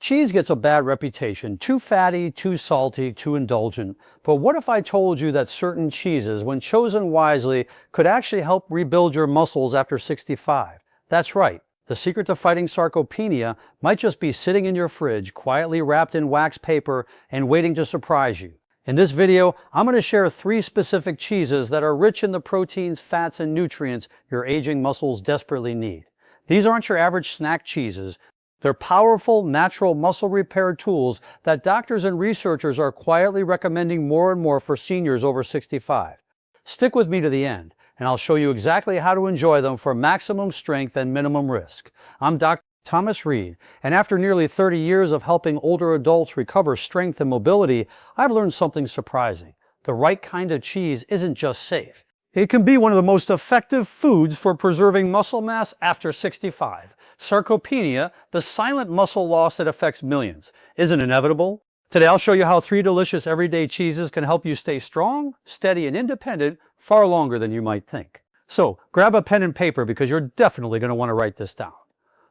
Cheese gets a bad reputation, too fatty, too salty, too indulgent. But what if I told you that certain cheeses, when chosen wisely, could actually help rebuild your muscles after 65? That's right. The secret to fighting sarcopenia might just be sitting in your fridge, quietly wrapped in wax paper and waiting to surprise you. In this video, I'm going to share 3 specific cheeses that are rich in the proteins, fats, and nutrients your aging muscles desperately need. These aren't your average snack cheeses. They're powerful, natural muscle repair tools that doctors and researchers are quietly recommending more and more for seniors over 65. Stick with me to the end, and I'll show you exactly how to enjoy them for maximum strength and minimum risk. I'm Dr. Thomas Reed, and after nearly 30 years of helping older adults recover strength and mobility, I've learned something surprising. The right kind of cheese isn't just safe. It can be one of the most effective foods for preserving muscle mass after 65. Sarcopenia, the silent muscle loss that affects millions, isn't inevitable. Today I'll show you how 3 delicious everyday cheeses can help you stay strong, steady, and independent far longer than you might think. So grab a pen and paper because you're definitely going to want to write this down.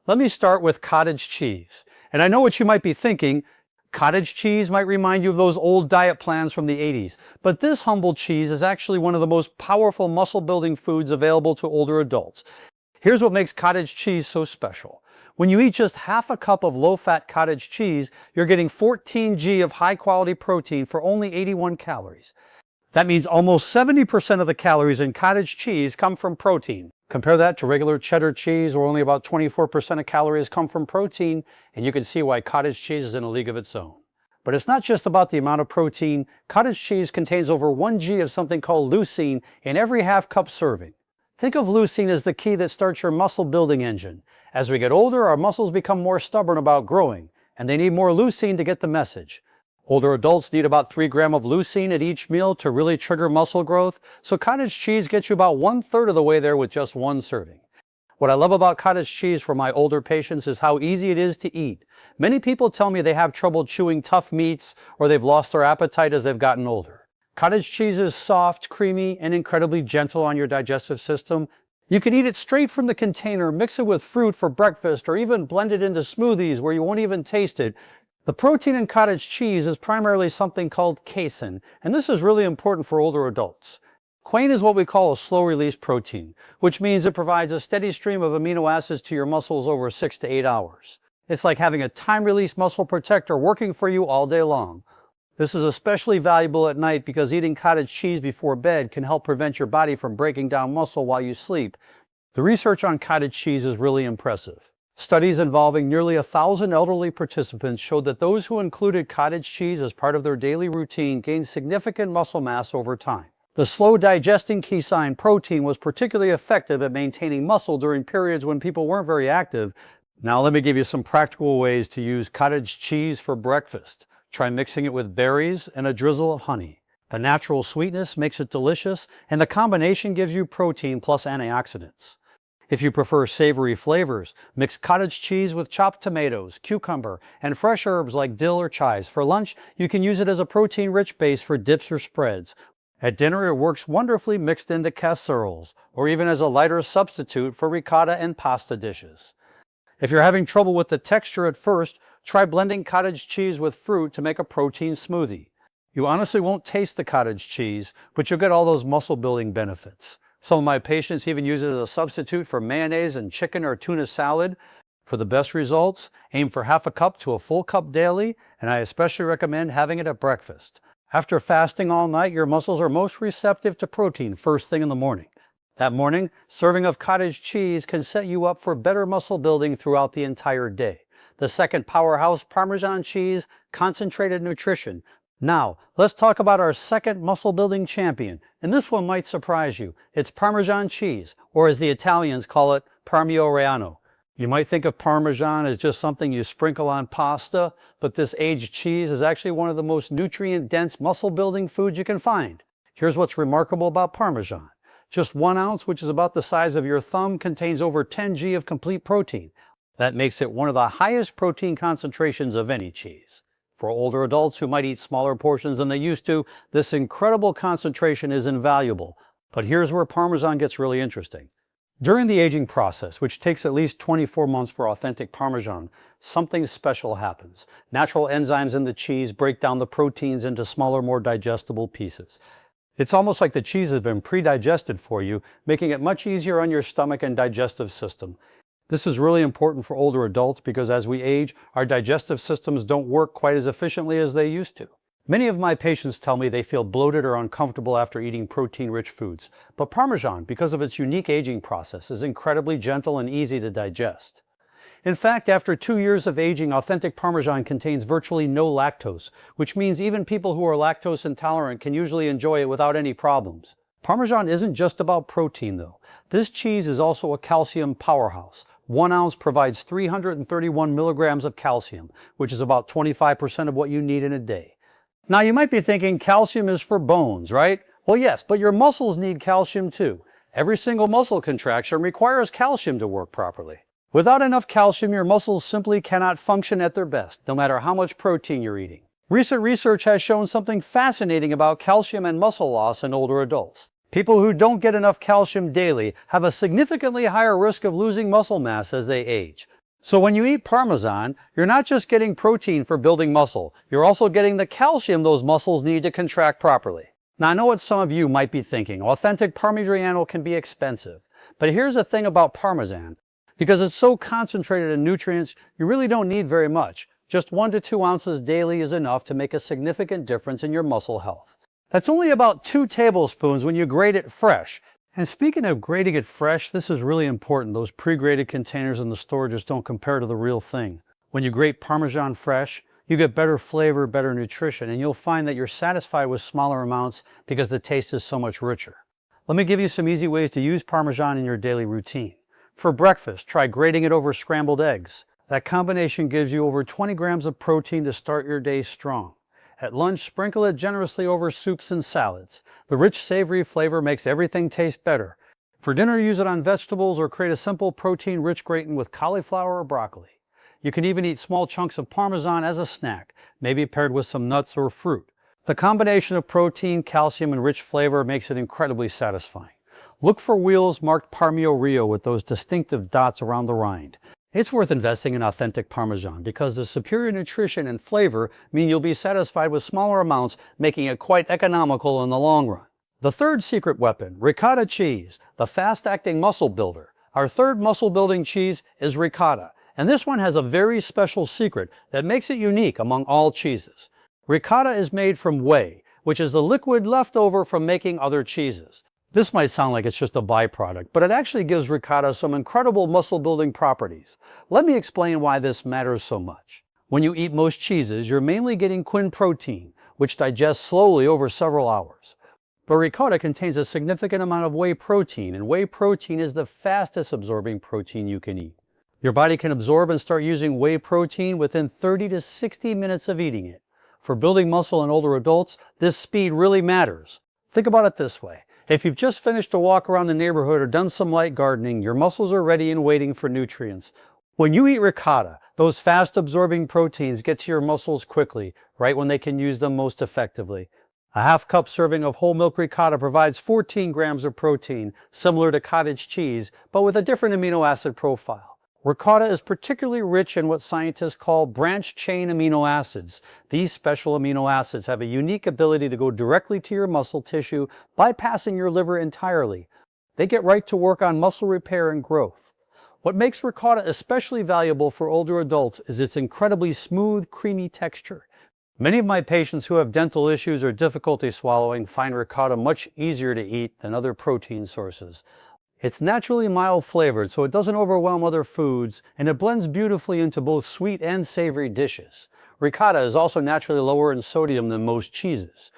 Let me start with cottage cheese. And I know what you might be thinking. Cottage cheese might remind you of those old diet plans from the 80s, but this humble cheese is actually one of the most powerful muscle-building foods available to older adults. Here's what makes cottage cheese so special. When you eat just half a cup of low-fat cottage cheese, you're getting 14 g of high-quality protein for only 81 calories. That means almost 70% of the calories in cottage cheese come from protein. Compare that to regular cheddar cheese, where only about 24% of calories come from protein, and you can see why cottage cheese is in a league of its own. But it's not just about the amount of protein. Cottage cheese contains over 1 g of something called leucine in every half-cup serving. Think of leucine as the key that starts your muscle-building engine. As we get older, our muscles become more stubborn about growing, and they need more leucine to get the message. Older adults need about 3 grams of leucine at each meal to really trigger muscle growth, so cottage cheese gets you about 1/3 of the way there with just 1 serving. What I love about cottage cheese for my older patients is how easy it is to eat. Many people tell me they have trouble chewing tough meats or they've lost their appetite as they've gotten older. Cottage cheese is soft, creamy, and incredibly gentle on your digestive system. You can eat it straight from the container, mix it with fruit for breakfast, or even blend it into smoothies where you won't even taste it. The protein in cottage cheese is primarily something called casein, and this is really important for older adults. Casein is what we call a slow-release protein, which means it provides a steady stream of amino acids to your muscles over 6 to 8 hours. It's like having a time-release muscle protector working for you all day long. This is especially valuable at night because eating cottage cheese before bed can help prevent your body from breaking down muscle while you sleep. The research on cottage cheese is really impressive. Studies involving nearly 1,000 elderly participants showed that those who included cottage cheese as part of their daily routine gained significant muscle mass over time. The slow-digesting casein protein was particularly effective at maintaining muscle during periods when people weren't very active. Now let me give you some practical ways to use cottage cheese for breakfast. Try mixing it with berries and a drizzle of honey. The natural sweetness makes it delicious, and the combination gives you protein plus antioxidants. If you prefer savory flavors, mix cottage cheese with chopped tomatoes, cucumber, and fresh herbs like dill or chives. For lunch, you can use it as a protein-rich base for dips or spreads. At dinner, it works wonderfully mixed into casseroles, or even as a lighter substitute for ricotta and pasta dishes. If you're having trouble with the texture at first, try blending cottage cheese with fruit to make a protein smoothie. You honestly won't taste the cottage cheese, but you'll get all those muscle-building benefits. Some of my patients even use it as a substitute for mayonnaise and chicken or tuna salad. For the best results, aim for half a cup to a full cup daily, and I especially recommend having it at breakfast. After fasting all night, your muscles are most receptive to protein first thing in the morning. That morning, serving of cottage cheese can set you up for better muscle building throughout the entire day. The second powerhouse, Parmesan cheese, concentrated nutrition. Now, let's talk about our second muscle-building champion, and this one might surprise you. It's Parmesan cheese, or as the Italians call it, Parmigiano Reggiano. You might think of Parmesan as just something you sprinkle on pasta, but this aged cheese is actually one of the most nutrient-dense muscle-building foods you can find. Here's what's remarkable about Parmesan. Just 1 ounce, which is about the size of your thumb, contains over 10 g of complete protein. That makes it one of the highest protein concentrations of any cheese. For older adults who might eat smaller portions than they used to, this incredible concentration is invaluable. But here's where Parmesan gets really interesting. During the aging process, which takes at least 24 months for authentic Parmesan, something special happens. Natural enzymes in the cheese break down the proteins into smaller, more digestible pieces. It's almost like the cheese has been pre-digested for you, making it much easier on your stomach and digestive system. This is really important for older adults because as we age, our digestive systems don't work quite as efficiently as they used to. Many of my patients tell me they feel bloated or uncomfortable after eating protein-rich foods, but Parmesan, because of its unique aging process, is incredibly gentle and easy to digest. In fact, after 2 years of aging, authentic Parmesan contains virtually no lactose, which means even people who are lactose intolerant can usually enjoy it without any problems. Parmesan isn't just about protein, though. This cheese is also a calcium powerhouse. 1 ounce provides 331 milligrams of calcium, which is about 25% of what you need in a day. Now you might be thinking calcium is for bones, right? Well, yes, but your muscles need calcium too. Every single muscle contraction requires calcium to work properly. Without enough calcium, your muscles simply cannot function at their best, no matter how much protein you're eating. Recent research has shown something fascinating about calcium and muscle loss in older adults. People who don't get enough calcium daily have a significantly higher risk of losing muscle mass as they age. So when you eat Parmesan, you're not just getting protein for building muscle, you're also getting the calcium those muscles need to contract properly. Now I know what some of you might be thinking, authentic Parmigiano can be expensive. But here's the thing about Parmesan, because it's so concentrated in nutrients, you really don't need very much. Just 1 to 2 ounces daily is enough to make a significant difference in your muscle health. That's only about 2 tablespoons when you grate it fresh. And speaking of grating it fresh, this is really important. Those pre-grated containers in the store just don't compare to the real thing. When you grate Parmesan fresh, you get better flavor, better nutrition, and you'll find that you're satisfied with smaller amounts because the taste is so much richer. Let me give you some easy ways to use Parmesan in your daily routine. For breakfast, try grating it over scrambled eggs. That combination gives you over 20 grams of protein to start your day strong. At lunch, sprinkle it generously over soups and salads. The rich, savory flavor makes everything taste better. For dinner, use it on vegetables or create a simple protein-rich gratin with cauliflower or broccoli. You can even eat small chunks of Parmesan as a snack, maybe paired with some nuts or fruit. The combination of protein, calcium, and rich flavor makes it incredibly satisfying. Look for wheels marked Parmio Rio with those distinctive dots around the rind. It's worth investing in authentic Parmesan because the superior nutrition and flavor mean you'll be satisfied with smaller amounts, making it quite economical in the long run. The third secret weapon, ricotta cheese, the fast-acting muscle builder. Our third muscle-building cheese is ricotta, and this one has a very special secret that makes it unique among all cheeses. Ricotta is made from whey, which is the liquid left over from making other cheeses. This might sound like it's just a byproduct, but it actually gives ricotta some incredible muscle-building properties. Let me explain why this matters so much. When you eat most cheeses, you're mainly getting quin protein, which digests slowly over several hours. But ricotta contains a significant amount of whey protein, and whey protein is the fastest absorbing protein you can eat. Your body can absorb and start using whey protein within 30 to 60 minutes of eating it. For building muscle in older adults, this speed really matters. Think about it this way. If you've just finished a walk around the neighborhood or done some light gardening, your muscles are ready and waiting for nutrients. When you eat ricotta, those fast-absorbing proteins get to your muscles quickly, right when they can use them most effectively. A half-cup serving of whole milk ricotta provides 14 grams of protein, similar to cottage cheese, but with a different amino acid profile. Ricotta is particularly rich in what scientists call branched-chain amino acids. These special amino acids have a unique ability to go directly to your muscle tissue, bypassing your liver entirely. They get right to work on muscle repair and growth. What makes ricotta especially valuable for older adults is its incredibly smooth, creamy texture. Many of my patients who have dental issues or difficulty swallowing find ricotta much easier to eat than other protein sources. It's naturally mild flavored, so it doesn't overwhelm other foods, and it blends beautifully into both sweet and savory dishes. Ricotta is also naturally lower in sodium than most cheeses.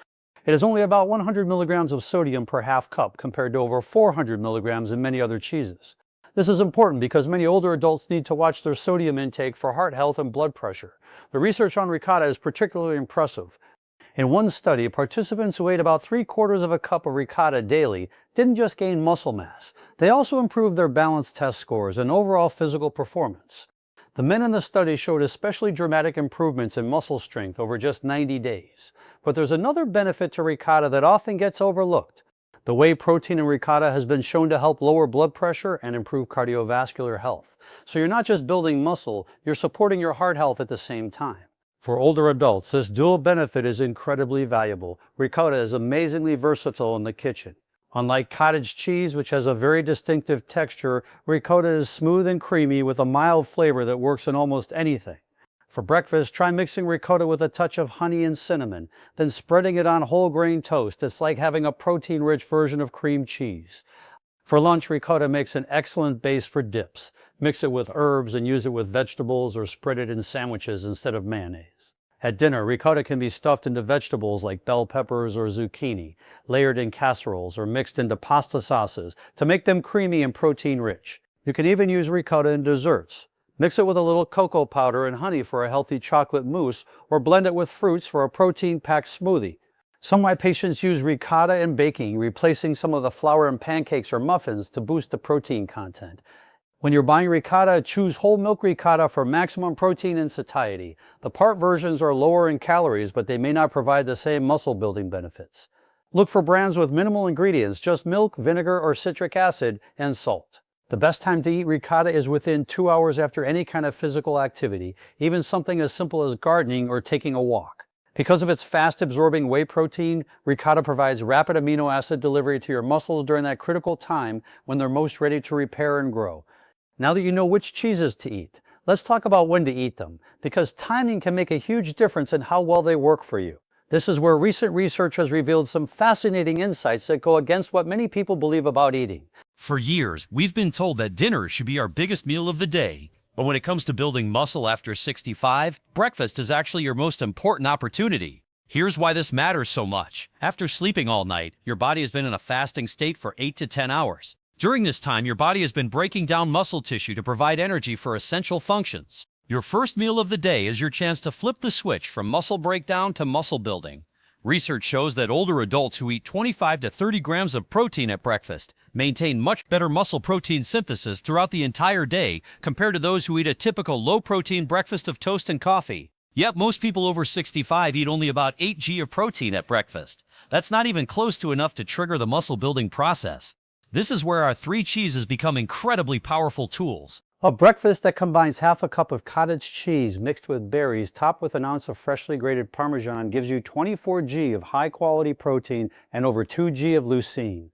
It is only about 100 milligrams of sodium per half cup compared to over 400 milligrams in many other cheeses. This is important because many older adults need to watch their sodium intake for heart health and blood pressure. The research on ricotta is particularly impressive. In one study, participants who ate about 3/4 of a cup of ricotta daily didn't just gain muscle mass, they also improved their balance test scores and overall physical performance. The men in the study showed especially dramatic improvements in muscle strength over just 90 days. But there's another benefit to ricotta that often gets overlooked. The whey protein in ricotta has been shown to help lower blood pressure and improve cardiovascular health. So you're not just building muscle, you're supporting your heart health at the same time. For older adults, this dual benefit is incredibly valuable. Ricotta is amazingly versatile in the kitchen. Unlike cottage cheese, which has a very distinctive texture, ricotta is smooth and creamy with a mild flavor that works in almost anything. For breakfast, try mixing ricotta with a touch of honey and cinnamon, then spreading it on whole grain toast. It's like having a protein-rich version of cream cheese. For lunch, ricotta makes an excellent base for dips. Mix it with herbs and use it with vegetables or spread it in sandwiches instead of mayonnaise. At dinner, ricotta can be stuffed into vegetables like bell peppers or zucchini, layered in casseroles or mixed into pasta sauces to make them creamy and protein-rich. You can even use ricotta in desserts. Mix it with a little cocoa powder and honey for a healthy chocolate mousse, or blend it with fruits for a protein-packed smoothie. Some of my patients use ricotta in baking, replacing some of the flour in pancakes or muffins to boost the protein content. When you're buying ricotta, choose whole milk ricotta for maximum protein and satiety. The part versions are lower in calories, but they may not provide the same muscle building benefits. Look for brands with minimal ingredients, just milk, vinegar, or citric acid, and salt. The best time to eat ricotta is within 2 hours after any kind of physical activity, even something as simple as gardening or taking a walk. Because of its fast-absorbing whey protein, ricotta provides rapid amino acid delivery to your muscles during that critical time when they're most ready to repair and grow. Now that you know which cheeses to eat, let's talk about when to eat them, because timing can make a huge difference in how well they work for you. This is where recent research has revealed some fascinating insights that go against what many people believe about eating. For years, we've been told that dinner should be our biggest meal of the day. But when it comes to building muscle after 65, breakfast is actually your most important opportunity. Here's why this matters so much. After sleeping all night, your body has been in a fasting state for 8 to 10 hours. During this time, your body has been breaking down muscle tissue to provide energy for essential functions. Your first meal of the day is your chance to flip the switch from muscle breakdown to muscle building. Research shows that older adults who eat 25 to 30 grams of protein at breakfast maintain much better muscle protein synthesis throughout the entire day compared to those who eat a typical low-protein breakfast of toast and coffee. Yet most people over 65 eat only about 8 g of protein at breakfast. That's not even close to enough to trigger the muscle-building process. This is where our 3 cheeses become incredibly powerful tools. A breakfast that combines half a cup of cottage cheese mixed with berries, topped with an ounce of freshly grated Parmesan, gives you 24 g of high-quality protein and over 2 g of leucine.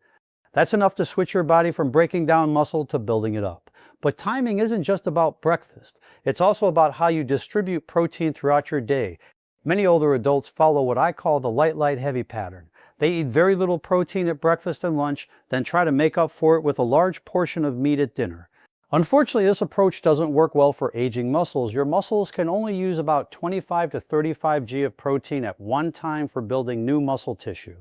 That's enough to switch your body from breaking down muscle to building it up. But timing isn't just about breakfast. It's also about how you distribute protein throughout your day. Many older adults follow what I call the light-heavy pattern. They eat very little protein at breakfast and lunch, then try to make up for it with a large portion of meat at dinner. Unfortunately, this approach doesn't work well for aging muscles. Your muscles can only use about 25 to 35 g of protein at one time for building new muscle tissue.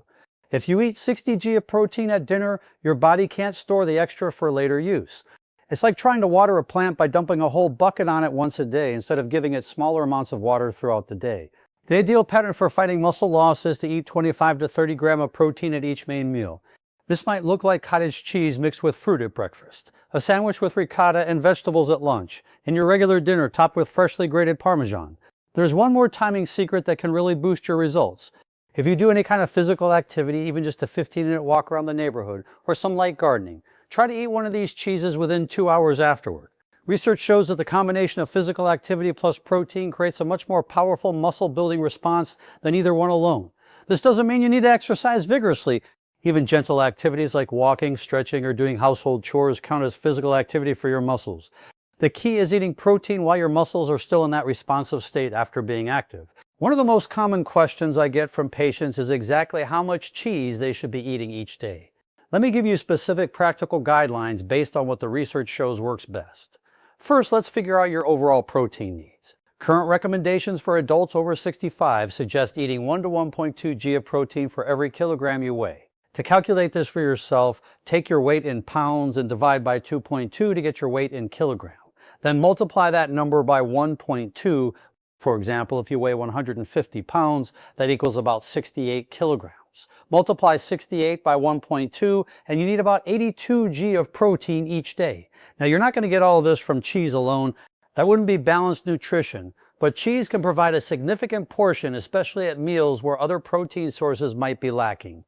If you eat 60 g of protein at dinner, your body can't store the extra for later use. It's like trying to water a plant by dumping a whole bucket on it once a day instead of giving it smaller amounts of water throughout the day. The ideal pattern for fighting muscle loss is to eat 25 to 30 grams of protein at each main meal. This might look like cottage cheese mixed with fruit at breakfast, a sandwich with ricotta and vegetables at lunch, and your regular dinner topped with freshly grated Parmesan. There's one more timing secret that can really boost your results. If you do any kind of physical activity, even just a 15-minute walk around the neighborhood or some light gardening, try to eat one of these cheeses within 2 hours afterward. Research shows that the combination of physical activity plus protein creates a much more powerful muscle-building response than either one alone. This doesn't mean you need to exercise vigorously. Even gentle activities like walking, stretching, or doing household chores count as physical activity for your muscles. The key is eating protein while your muscles are still in that responsive state after being active. One of the most common questions I get from patients is exactly how much cheese they should be eating each day. Let me give you specific practical guidelines based on what the research shows works best. First, let's figure out your overall protein needs. Current recommendations for adults over 65 suggest eating 1 to 1.2 g of protein for every kilogram you weigh. To calculate this for yourself, take your weight in pounds and divide by 2.2 to get your weight in kilograms. Then multiply that number by 1.2. For example, if you weigh 150 pounds, that equals about 68 kilograms. Multiply 68 by 1.2, and you need about 82 g of protein each day. Now, you're not going to get all of this from cheese alone. That wouldn't be balanced nutrition, but cheese can provide a significant portion, especially at meals where other protein sources might be lacking.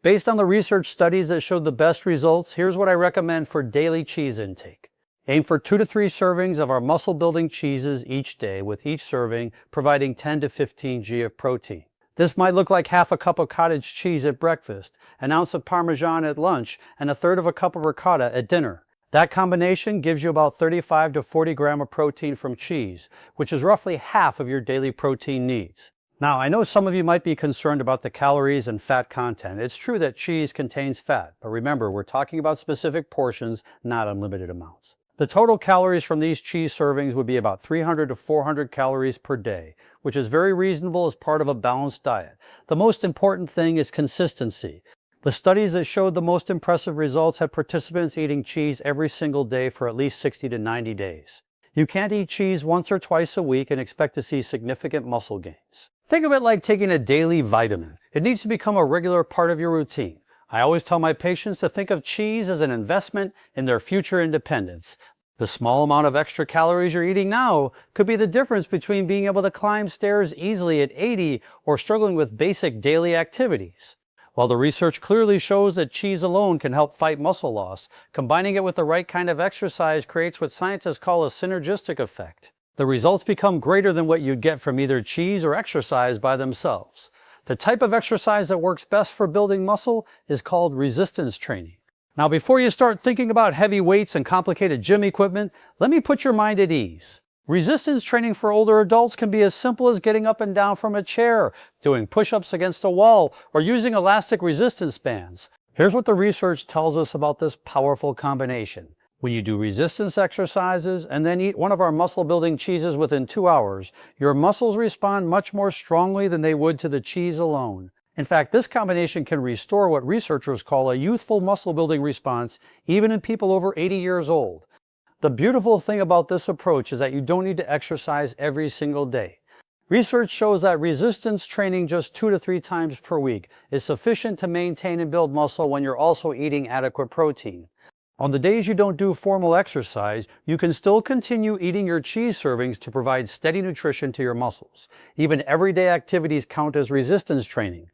Based on the research studies that showed the best results, here's what I recommend for daily cheese intake. Aim for 2 to 3 servings of our muscle-building cheeses each day, with each serving providing 10 to 15 g of protein. This might look like half a cup of cottage cheese at breakfast, an ounce of Parmesan at lunch, and a third of a cup of ricotta at dinner. That combination gives you about 35 to 40 grams of protein from cheese, which is roughly half of your daily protein needs. Now, I know some of you might be concerned about the calories and fat content. It's true that cheese contains fat, but remember, we're talking about specific portions, not unlimited amounts. The total calories from these cheese servings would be about 300 to 400 calories per day, which is very reasonable as part of a balanced diet. The most important thing is consistency. The studies that showed the most impressive results had participants eating cheese every single day for at least 60 to 90 days. You can't eat cheese once or twice a week and expect to see significant muscle gains. Think of it like taking a daily vitamin. It needs to become a regular part of your routine. I always tell my patients to think of cheese as an investment in their future independence. The small amount of extra calories you're eating now could be the difference between being able to climb stairs easily at 80 or struggling with basic daily activities. While the research clearly shows that cheese alone can help fight muscle loss, combining it with the right kind of exercise creates what scientists call a synergistic effect. The results become greater than what you'd get from either cheese or exercise by themselves. The type of exercise that works best for building muscle is called resistance training. Now, before you start thinking about heavy weights and complicated gym equipment, let me put your mind at ease. Resistance training for older adults can be as simple as getting up and down from a chair, doing push-ups against a wall, or using elastic resistance bands. Here's what the research tells us about this powerful combination. When you do resistance exercises and then eat one of our muscle-building cheeses within 2 hours, your muscles respond much more strongly than they would to the cheese alone. In fact, this combination can restore what researchers call a youthful muscle-building response even in people over 80 years old. The beautiful thing about this approach is that you don't need to exercise every single day. Research shows that resistance training just 2 to 3 times per week is sufficient to maintain and build muscle when you're also eating adequate protein. On the days you don't do formal exercise, you can still continue eating your cheese servings to provide steady nutrition to your muscles. Even everyday activities count as resistance training.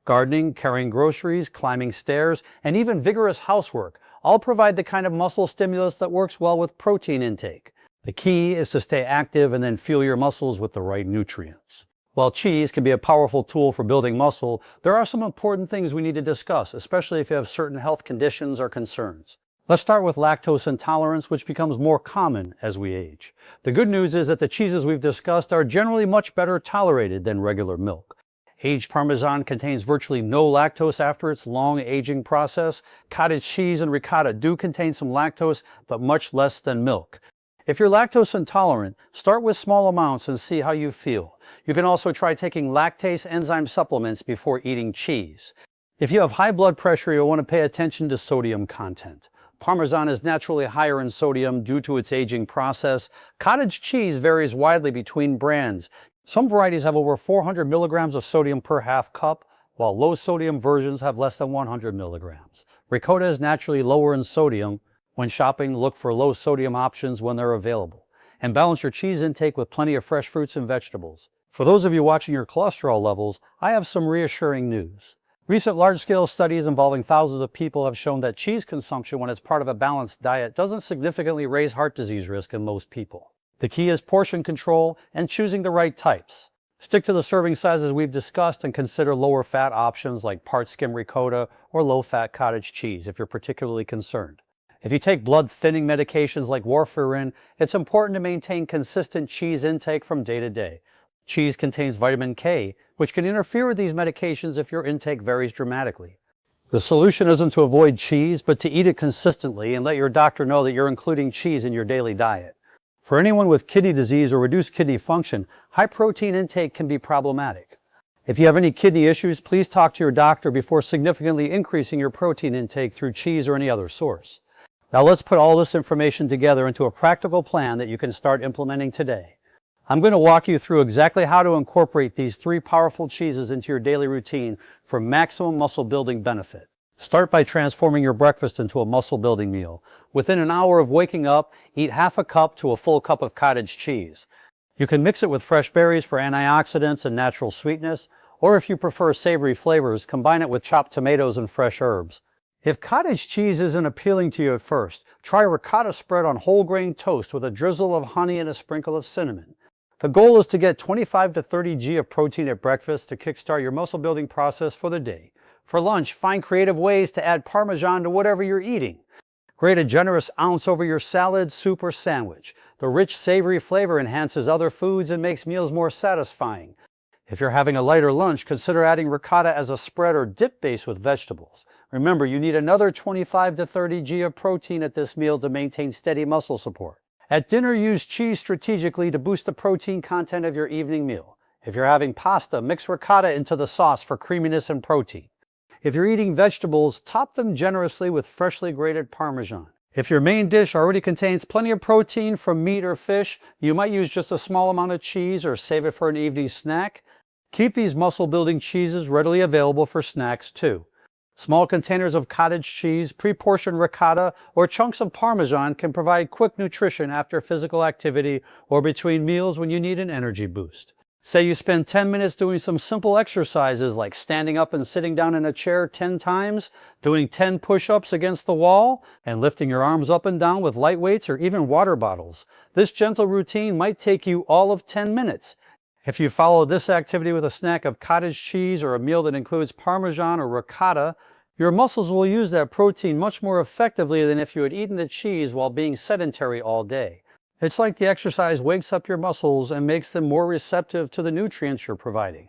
Gardening, carrying groceries, climbing stairs, and even vigorous housework all provide the kind of muscle stimulus that works well with protein intake. The key is to stay active and then fuel your muscles with the right nutrients. While cheese can be a powerful tool for building muscle, there are some important things we need to discuss, especially if you have certain health conditions or concerns. Let's start with lactose intolerance, which becomes more common as we age. The good news is that the cheeses we've discussed are generally much better tolerated than regular milk. Aged Parmesan contains virtually no lactose after its long aging process. Cottage cheese and ricotta do contain some lactose, but much less than milk. If you're lactose intolerant, start with small amounts and see how you feel. You can also try taking lactase enzyme supplements before eating cheese. If you have high blood pressure, you'll want to pay attention to sodium content. Parmesan is naturally higher in sodium due to its aging process. Cottage cheese varies widely between brands. Some varieties have over 400 milligrams of sodium per half cup, while low sodium versions have less than 100 milligrams. Ricotta is naturally lower in sodium. When shopping, look for low sodium options when they're available. And balance your cheese intake with plenty of fresh fruits and vegetables. For those of you watching your cholesterol levels, I have some reassuring news. Recent large-scale studies involving thousands of people have shown that cheese consumption when it's part of a balanced diet doesn't significantly raise heart disease risk in most people. The key is portion control and choosing the right types. Stick to the serving sizes we've discussed and consider lower fat options like part skim ricotta or low-fat cottage cheese if you're particularly concerned. If you take blood thinning medications like warfarin, it's important to maintain consistent cheese intake from day to day. Cheese contains vitamin K, which can interfere with these medications if your intake varies dramatically. The solution isn't to avoid cheese, but to eat it consistently and let your doctor know that you're including cheese in your daily diet. For anyone with kidney disease or reduced kidney function, high protein intake can be problematic. If you have any kidney issues, please talk to your doctor before significantly increasing your protein intake through cheese or any other source. Now let's put all this information together into a practical plan that you can start implementing today. I'm going to walk you through exactly how to incorporate these 3 powerful cheeses into your daily routine for maximum muscle building benefit. Start by transforming your breakfast into a muscle building meal. Within an hour of waking up, eat half a cup to a full cup of cottage cheese. You can mix it with fresh berries for antioxidants and natural sweetness, Or if you prefer savory flavors, combine it with chopped tomatoes and fresh herbs. If cottage cheese isn't appealing to you at first, try a ricotta spread on whole grain toast with a drizzle of honey and a sprinkle of cinnamon. The goal is to get 25 to 30 g of protein at breakfast to kickstart your muscle building process for the day. For lunch, find creative ways to add Parmesan to whatever you're eating. Grate a generous ounce over your salad, soup, or sandwich. The rich, savory flavor enhances other foods and makes meals more satisfying. If you're having a lighter lunch, consider adding ricotta as a spread or dip base with vegetables. Remember, you need another 25 to 30 g of protein at this meal to maintain steady muscle support. At dinner, use cheese strategically to boost the protein content of your evening meal. If you're having pasta, mix ricotta into the sauce for creaminess and protein. If you're eating vegetables, top them generously with freshly grated Parmesan. If your main dish already contains plenty of protein from meat or fish, you might use just a small amount of cheese or save it for an evening snack. Keep these muscle-building cheeses readily available for snacks too. Small containers of cottage cheese, pre-portioned ricotta, or chunks of Parmesan can provide quick nutrition after physical activity or between meals when you need an energy boost. Say you spend 10 minutes doing some simple exercises like standing up and sitting down in a chair 10 times, doing 10 push-ups against the wall, and lifting your arms up and down with light weights or even water bottles. This gentle routine might take you all of 10 minutes. If you follow this activity with a snack of cottage cheese or a meal that includes Parmesan or ricotta, your muscles will use that protein much more effectively than if you had eaten the cheese while being sedentary all day. It's like the exercise wakes up your muscles and makes them more receptive to the nutrients you're providing.